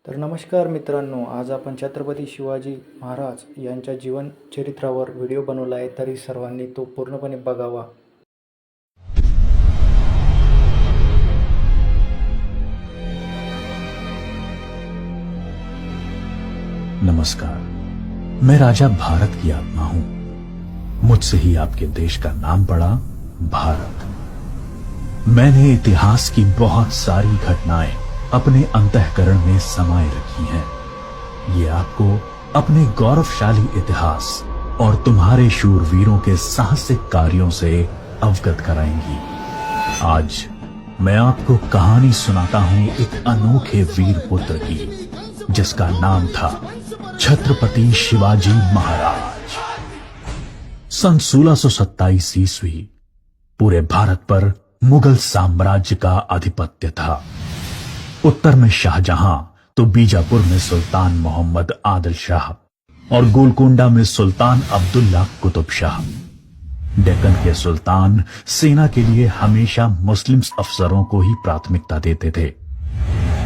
तर नमस्कार मित्रांनो, आज आपण छत्रपती शिवाजी महाराज यांच्या जीवन चरित्रावर व्हिडिओ बनवला आहे, तरी सर्वांनी तो पूर्णपणे बघावा. नमस्कार, मैं राजा भारत की आत्मा हूं. मुझसे ही आपके देश का नाम पड़ा भारत. मैंने इतिहास की बहुत सारी घटनाएं अपने अंतःकरण में समाये रखी हैं. ये आपको अपने गौरवशाली इतिहास और तुम्हारे शूरवीरों के साहसिक कार्यों से अवगत कराएंगी. आज मैं आपको कहानी सुनाता हूं एक अनोखे वीर पुत्र की, जिसका नाम था छत्रपति शिवाजी महाराज. सन 1627 ईस्वी पूरे भारत पर मुगल साम्राज्य का आधिपत्य था. उत्तर में शाहजहां तो बीजापुर में सुल्तान मोहम्मद आदिल शाह और गोलकोंडा में सुल्तान अब्दुल्ला कुतुब शाह. डेक्कन के सुल्तान सेना के लिए हमेशा मुस्लिम अफसरों को ही प्राथमिकता देते थे.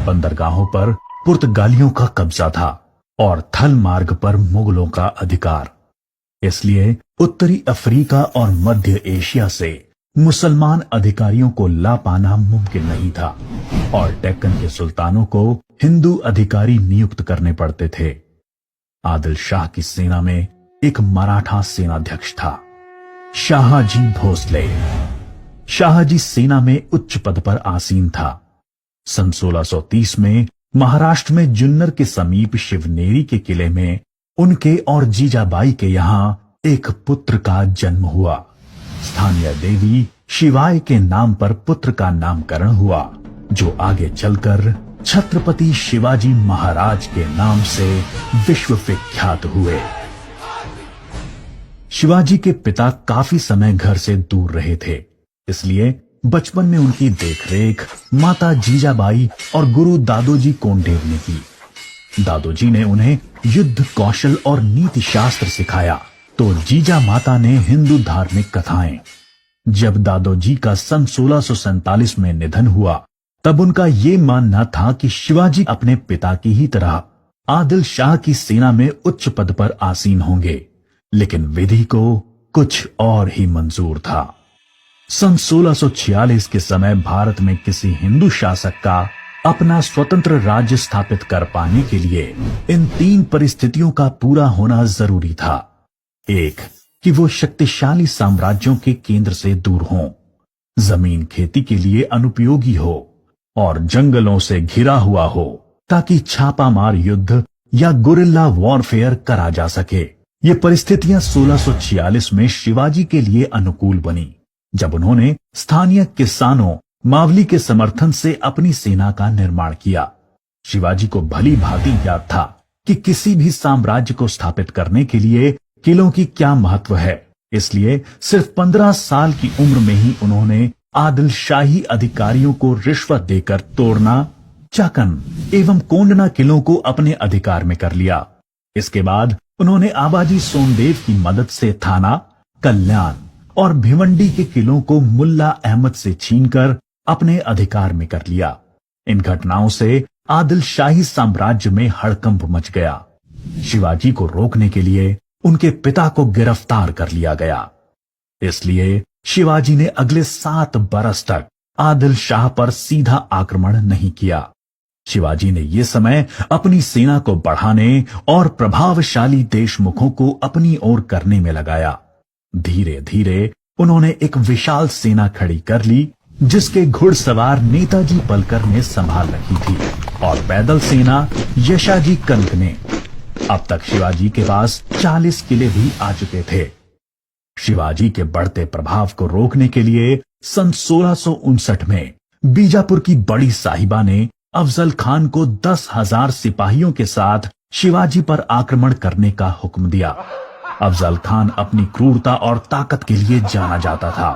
बंदरगाहों पर पुर्तगालियों का कब्जा था और थल मार्ग पर मुगलों का अधिकार. इसलिए उत्तरी अफ्रीका और मध्य एशिया से मुसलमान अधिकारियों को ला पाना मुमकिन नहीं था और डेक्कन के सुल्तानों को हिंदू अधिकारी नियुक्त करने पड़ते थे. आदिल शाह की सेना में एक मराठा सेनाध्यक्ष था, शाहजी भोसले. शाहजी सेना में उच्च पद पर आसीन था. सन 1630 में महाराष्ट्र में जुन्नर के समीप शिवनेरी के किले में उनके और जीजाबाई के यहां एक पुत्र का जन्म हुआ. स्थानीय देवी शिवाय के नाम पर पुत्र का नामकरण हुआ, जो आगे चलकर छत्रपति शिवाजी महाराज के नाम से विश्व विख्यात हुए. शिवाजी के पिता काफी समय घर से दूर रहे थे, इसलिए बचपन में उनकी देखरेख माता जीजाबाई और गुरु दादोजी कोंडेव ने की. दादोजी ने उन्हें युद्ध कौशल और नीति शास्त्र सिखाया, तो जीजा माता ने हिंदू धार्मिक कथाएं. जब दादोजी का सन 1647 में निधन हुआ, तब उनका ये मानना था कि शिवाजी अपने पिता की ही तरह आदिल शाह की सेना में उच्च पद पर आसीन होंगे, लेकिन विधि को कुछ और ही मंजूर था. सन 1646 के समय भारत में किसी हिंदू शासक का अपना स्वतंत्र राज्य स्थापित कर पाने के लिए इन तीन परिस्थितियों का पूरा होना जरूरी था. एक, कि वो शक्तिशाली साम्राज्यों के केंद्र से दूर हों, जमीन खेती के लिए अनुपयोगी हो और जंगलों से घिरा हुआ हो, ताकि छापामार युद्ध या गुरिल्ला वॉरफेयर करा जा सके. ये परिस्थितियां 1646 में शिवाजी के लिए अनुकूल बनी, जब उन्होंने स्थानीय किसानों मावली के समर्थन से अपनी सेना का निर्माण किया. शिवाजी को भली भांति याद था कि किसी भी साम्राज्य को स्थापित करने के लिए किलों की क्या महत्व है. इसलिए सिर्फ 15 साल की उम्र में ही उन्होंने आदिल शाही अधिकारियों को रिश्वत देकर तोड़ना, चाकन एवं कोंडना किलों को अपने अधिकार में कर लिया. इसके बाद उन्होंने आबाजी सोमदेव की मदद से थाना, कल्याण और भिवंडी के किलों को मुल्ला अहमद से छीनकर अपने अधिकार में कर लिया. इन घटनाओं से आदिल शाही साम्राज्य में हड़कंप मच गया. शिवाजी को रोकने के लिए उनके पिता को गिरफ्तार कर लिया गया. इसलिए शिवाजी ने अगले 7 बरस तक आदिल शाह पर सीधा आक्रमण नहीं किया. शिवाजी ने यह समय अपनी सेना को बढ़ाने और प्रभावशाली देशमुखों को अपनी ओर करने में लगाया. धीरे धीरे उन्होंने एक विशाल सेना खड़ी कर ली, जिसके घुड़सवार नेताजी पलकर ने संभाल रखी थी और पैदल सेना यशाजी कनक ने. अब तक शिवाजी के पास 40 किले भी आ चुके थे. शिवाजी के बढ़ते प्रभाव को रोकने के लिए सन 1659 में बीजापुर की बड़ी साहिबा ने अफजल खान को 10,000 सिपाहियों के साथ शिवाजी पर आक्रमण करने का हुक्म दिया. अफजल खान अपनी क्रूरता और ताकत के लिए जाना जाता था.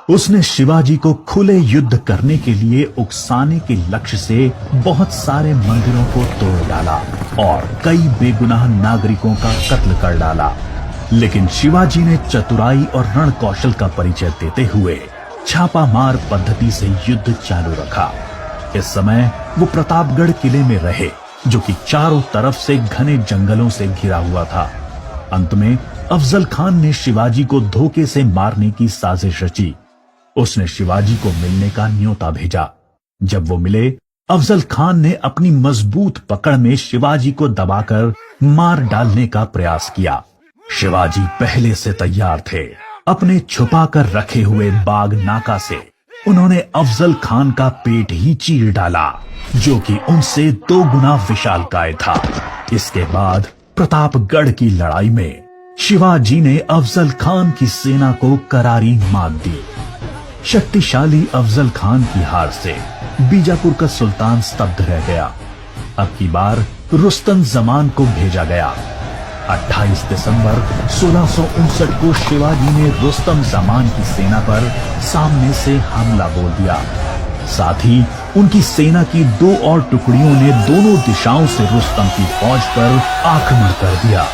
उसने शिवाजी को खुले युद्ध करने के लिए उकसाने के लक्ष्य से बहुत सारे मंदिरों को तोड़ डाला और कई बेगुनाह नागरिकों का कत्ल कर डाला. लेकिन शिवाजी ने चतुराई और रण कौशल का परिचय देते हुए छापामार पद्धति से युद्ध चालू रखा. इस समय वो प्रतापगढ़ किले में रहे जो कि चारों तरफ से घने जंगलों से घिरा हुआ था। अंत में अफजल खान ने शिवाजी को धोखे से मारने की साजिश रची। उसने शिवाजी को मिलने का न्योता भेजा। जब वो मिले, अफजल खान ने अपनी मजबूत पकड़ में शिवाजी को दबाकर मार डालने का प्रयास किया। शिवाजी पहले से तैयार थे। अपने छुपाकर रखे हुए बाग नाका से उन्होंने अफजल खान का पेट ही चीर डाला, जो कि उनसे 2 गुना विशालकाय था। इसके बाद प्रतापगढ़ की लड़ाई में शिवाजी ने अफजल खान की सेना को करारी मात दी। शक्तिशाली अफजल खान की हार से बीजापुर का सुल्तान स्तब्ध रह गया। अब की बार रुस्तम जमान को भेजा गया। 28 दिसंबर 1659 को शिवाजी ने रुस्तम जमान की सेना पर सामने से हमला बोल दिया। साथ ही उनकी सेना की 2 और टुकड़ियों ने दोनों दिशाओं से रुस्तम की फौज पर आक्रमण कर दिया।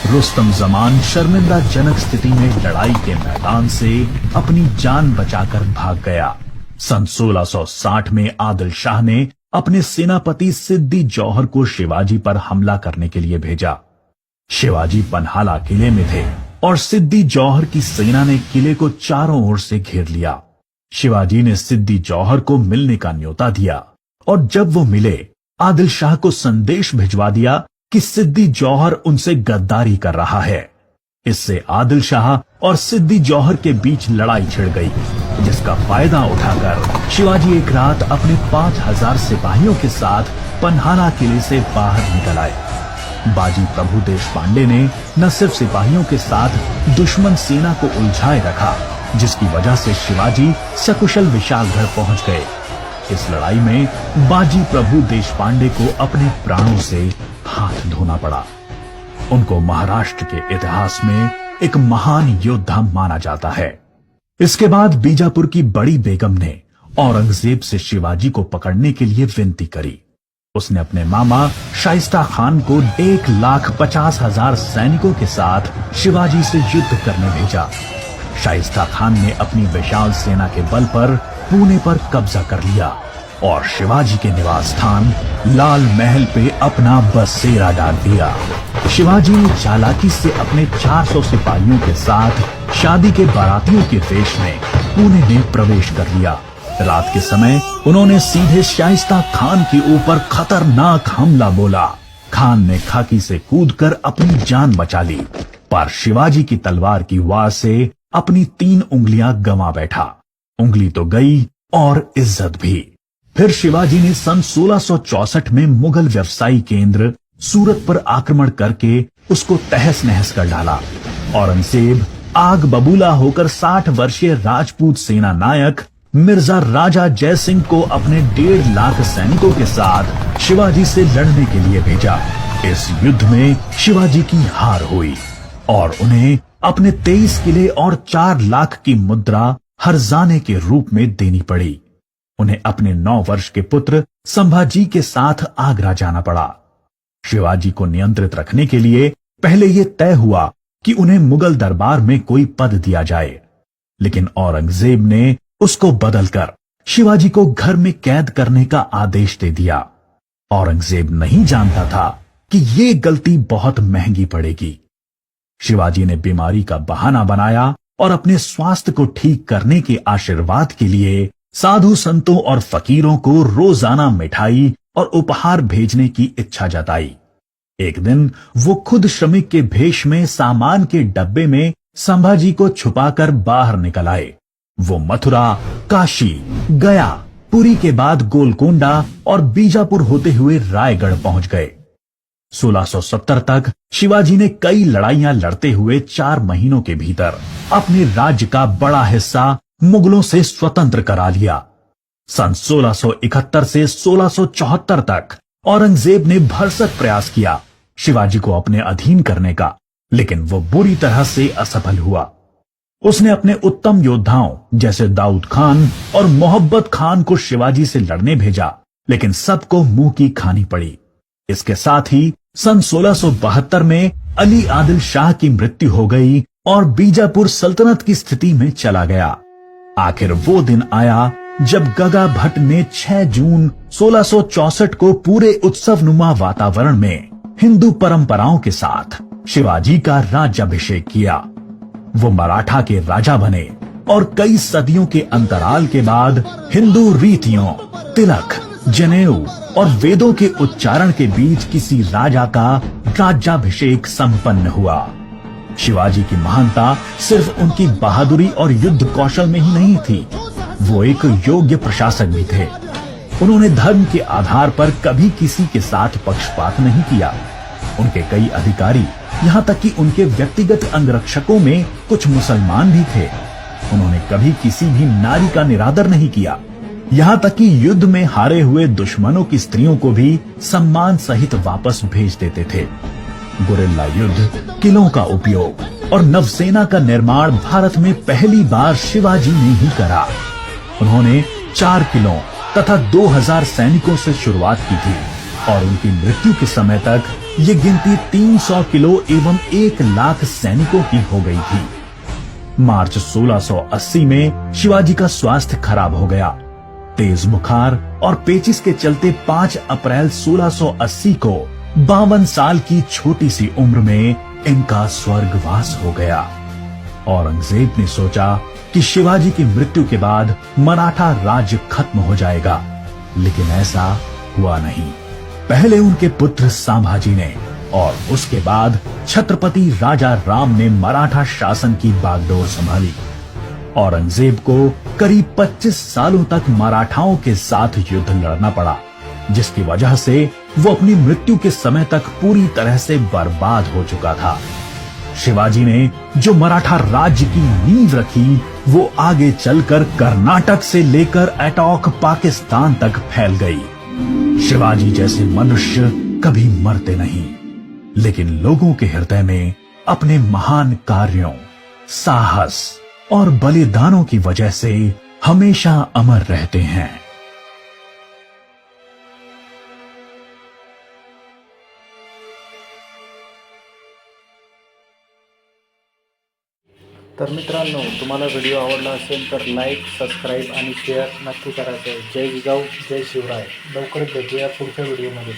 रुस्तम जमान शर्मिंदाजनक स्थिति में लड़ाई के मैदान से अपनी जान बचाकर भाग गया। सन 1660 में आदिल शाह ने अपने सेनापति सिद्दी जौहर को शिवाजी पर हमला करने के लिए भेजा। शिवाजी पन्हाला किले में थे और सिद्दी जौहर की सेना ने किले को चारों ओर से घेर लिया। शिवाजी ने सिद्दी जौहर को मिलने का न्योता दिया और जब वो मिले, आदिल शाह को संदेश भिजवा दिया कि सिद्दी जौहर उनसे गद्दारी कर रहा है। इससे आदिल शाह और सिद्दी जौहर के बीच लड़ाई छिड़ गई, जिसका फायदा उठाकर शिवाजी एक रात अपने 5000 सिपाहियों के साथ पन्हाला किले से बाहर निकल आए। बाजी प्रभु देशपांडे ने न सिर्फ सिपाहियों के साथ दुश्मन सेना को उलझाए रखा, जिसकी वजह से शिवाजी सकुशल विशालगढ़ पहुंच गए। इस लड़ाई में बाजी प्रभु देशपांडे को अपने प्राणों से हाथ धोना पड़ा। उनको महाराष्ट्र के इतिहास में एक महान योद्धा माना जाता है। इसके बाद बीजापुर की बड़ी बेगम ने औरंगजेब से शिवाजी को पकड़ने के लिए विनती करी। उसने अपने मामा शाइस्ता खान को 1,50,000 सैनिकों के साथ शिवाजी से युद्ध करने भेजा। शाइस्ता खान ने अपनी विशाल सेना के बल पर पुणे पर कब्जा कर लिया और शिवाजी के निवास स्थान लाल महल पे अपना बसेरा डाल दिया। शिवाजी ने चालाकी से अपने 400 सिपाहियों के साथ शादी के बारातियों के वेश में पुणे में प्रवेश कर लिया। रात के समय उन्होंने सीधे शाइस्ता खान के ऊपर खतरनाक हमला बोला। खान ने खाकी से कूदकर अपनी जान बचा ली, पर शिवाजी की तलवार की वार से अपनी 3 उंगलियां गंवा बैठा। उंगली तो गई और इज्जत भी। फिर शिवाजी ने सन 1664 में मुगल व्यवसायी केंद्र सूरत पर आक्रमण करके उसको तहस नहस कर डाला। औरंगजेब आग बबूला होकर 60 वर्षीय राजपूत सेना नायक मिर्जा राजा जय सिंह को अपने 1.5 लाख सैनिकों के साथ शिवाजी से लड़ने के लिए भेजा। इस युद्ध में शिवाजी की हार हुई और उन्हें अपने 23 किले और 4 लाख की मुद्रा हर्जाने के रूप में देनी पड़ी। उन्हें अपने 9 वर्ष के पुत्र संभाजी के साथ आगरा जाना पड़ा। शिवाजी को नियंत्रित रखने के लिए पहले यह तय हुआ कि उन्हें मुगल दरबार में कोई पद दिया जाए, लेकिन औरंगजेब ने उसको बदलकर शिवाजी को घर में कैद करने का आदेश दे दिया। औरंगजेब नहीं जानता था कि ये गलती बहुत महंगी पड़ेगी। शिवाजी ने बीमारी का बहाना बनाया और अपने स्वास्थ्य को ठीक करने के आशीर्वाद के लिए साधु संतों और फकीरों को रोजाना मिठाई और उपहार भेजने की इच्छा जताई। एक दिन वो खुद श्रमिक के भेष में सामान के डब्बे में संभाजी को छुपाकर बाहर निकल आए। वो मथुरा, काशी, गया, पुरी के बाद गोलकोंडा और बीजापुर होते हुए रायगढ़ पहुंच गए। 1670 तक शिवाजी ने कई लड़ाइयां लड़ते हुए 4 महीनों के भीतर अपने राज्य का बड़ा हिस्सा मुगलों से स्वतंत्र करा लिया। सन 1671 से 1674 तक औरंगजेब ने भरसक प्रयास किया शिवाजी को अपने अधीन करने का, लेकिन वो बुरी तरह से असफल हुआ। उसने अपने उत्तम योद्धाओं जैसे दाऊद खान और मोहब्बत खान को शिवाजी से लड़ने भेजा, लेकिन सबको मुंह की खानी पड़ी। इसके साथ ही सन 1672 में अली आदिल शाह की मृत्यु हो गई, और बीजापुर सल्तनत की स्थिति में चला गया। आखिर वो दिन आया जब गगा भट्ट ने 6 जून 1664 को पूरे उत्सवनुमा वातावरण में हिंदू परंपराओं के साथ शिवाजी का राज्याभिषेक किया। वो मराठा के राजा बने और कई सदियों के अंतराल के बाद हिंदू रीतियों, तिलक, जनेऊ और वेदों के उच्चारण के बीच किसी राजा का राज्याभिषेक संपन्न हुआ। शिवाजी की महानता सिर्फ उनकी बहादुरी और युद्ध कौशल में ही नहीं थी, वो एक योग्य प्रशासक भी थे। उन्होंने धर्म के आधार पर कभी किसी के साथ पक्षपात नहीं किया। उनके कई अधिकारी, यहाँ तक कि उनके व्यक्तिगत अंगरक्षकों में कुछ मुसलमान भी थे। उन्होंने कभी किसी भी नारी का निरादर नहीं किया। यहाँ तक कि युद्ध में हारे हुए दुश्मनों की स्त्रियों को भी सम्मान सहित वापस भेज देते थे। गुरिल्ला युद्ध, किलों का उपयोग और नवसेना का निर्माण भारत में पहली बार शिवाजी ने ही करा। उन्होंने 4 किलों तथा 2000 सैनिकों से शुरुआत की थी और उनकी मृत्यु के समय तक ये गिनती 300 किलो एवं 1 लाख सैनिकों की हो गई थी। मार्च 1680 में शिवाजी का स्वास्थ्य खराब हो गया। तेज बुखार और पेचिस के चलते 5 अप्रैल 1680 को 52 साल की छोटी सी उम्र में इनका स्वर्गवास हो गया। औरंगजेब ने सोचा कि शिवाजी की मृत्यु के बाद मराठा राज्य खत्म हो जाएगा, लेकिन ऐसा हुआ नहीं। पहले उनके पुत्र संभाजी ने और उसके बाद छत्रपति राजा राम ने मराठा शासन की बागडोर संभाली। औरंगजेब को करीब 25 सालों तक मराठाओं के साथ युद्ध लड़ना पड़ा, जिसकी वजह से वो अपनी मृत्यु के समय तक पूरी तरह से बर्बाद हो चुका था। शिवाजी ने जो मराठा राज्य की नींव रखी, वो आगे चलकर कर्नाटक से लेकर अटॉक पाकिस्तान तक फैल गई। शिवाजी जैसे मनुष्य कभी मरते नहीं, लेकिन लोगों के हृदय में अपने महान कार्यों, साहस और बलिदानों की वजह से हमेशा अमर रहते हैं। तर मित्रांनो, तुम्हाला व्हिडिओ आवडला असेल तर लाईक, सबस्क्राईब आणि शेअर नक्की करायचं आहे। जय जिजाऊ, जय शिवराय। लवकरच भेटूया पुढच्या व्हिडिओमध्ये।